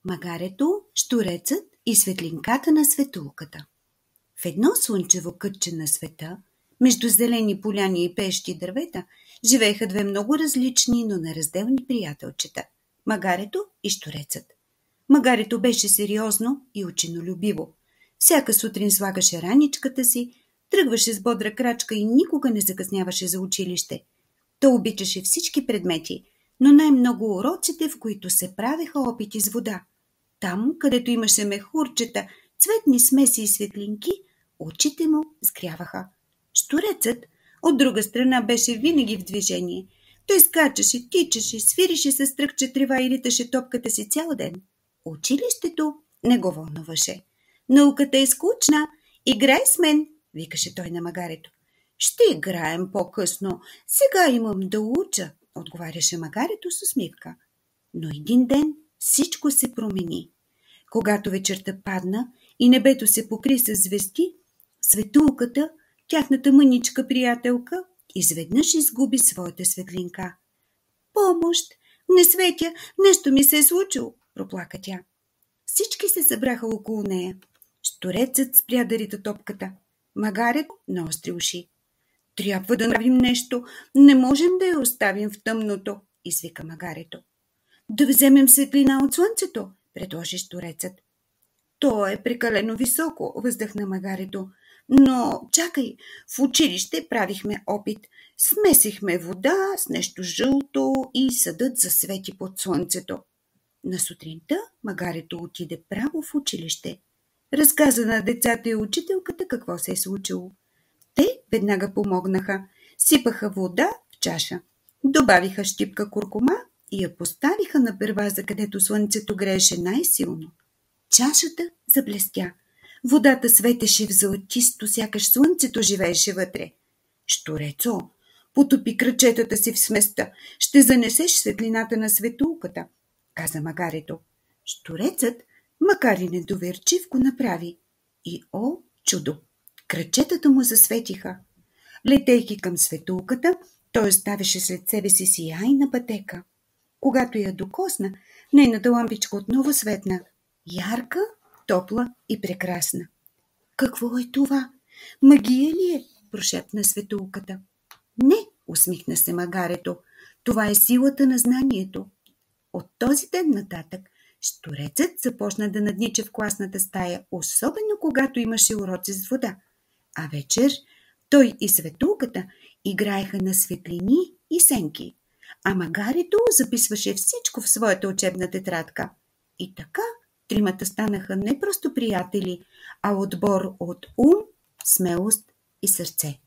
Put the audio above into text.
Магарето, щурецът и светлинката на светулката. В едно слънчево кътче на света, между зелени поляни и пеещи дървета, живееха две много различни, но неразделни приятелчета – магарето и щурецът. Магарето беше сериозно и ученолюбиво. Всяка сутрин слагаше раничката си, тръгваше с бодра крачка и никога не закъсняваше за училище. То обичаше всички предмети, но най-много уроците, в които се правеха опити с вода. Там, където имаше мехурчета, цветни смеси и светлинки, очите му сгряваха. Щурецът, от друга страна, беше винаги в движение. Той скачаше, тичаше, свирише с тръкче трева и риташе топката си цял ден. Училището не го вълнуваше. Науката е скучна. Играй с мен, викаше той на магарето. Ще играем по-късно. Сега имам да уча, отговаряше магарето с усмивка. Но един ден всичко се промени. Когато вечерта падна и небето се покри с звезди, светулката, тяхната мъничка приятелка, изведнъж изгуби своята светлинка. Помощ! Не светя! Нещо ми се е случило! Проплака тя. Всички се събраха около нея. Щурецът спря да рита топката. Магарето наостри уши. Трябва да направим нещо. Не можем да я оставим в тъмното, извика магарето. Да вземем светлина от слънцето, предложи щурецът. То е прекалено високо, въздъхна магарето. Но чакай, в училище правихме опит. Смесихме вода с нещо жълто и съдът засвети под слънцето. На сутринта магарето отиде право в училище. Разказа на децата и учителката какво се е случило. Те веднага помогнаха. Сипаха вода в чаша. Добавиха щипка куркума и я поставиха на перваза, където слънцето грееше най-силно. Чашата заблестя. Водата светеше в златисто, сякаш слънцето живееше вътре. Щурецо, потопи крачетата си в сместа. Ще занесеш светлината на светулката, каза магарето. Щурецът, макар и недоверчив, го направи. И о, чудо! Крачетата му засветиха. Летейки към светулката, той оставяше след себе си сияйна пътека. Когато я докосна, нейната лампичка отново светна. Ярка, топла и прекрасна. Какво е това? Магия ли е? Прошепна светулката. Не, усмихна се магарето. Това е силата на знанието. От този ден нататък щурецът започна да наднича в класната стая, особено когато имаше уроци с вода. А вечер той и светулката играеха на светлини и сенки, а магарето записваше всичко в своята учебна тетрадка. И така тримата станаха не просто приятели, а отбор от ум, смелост и сърце.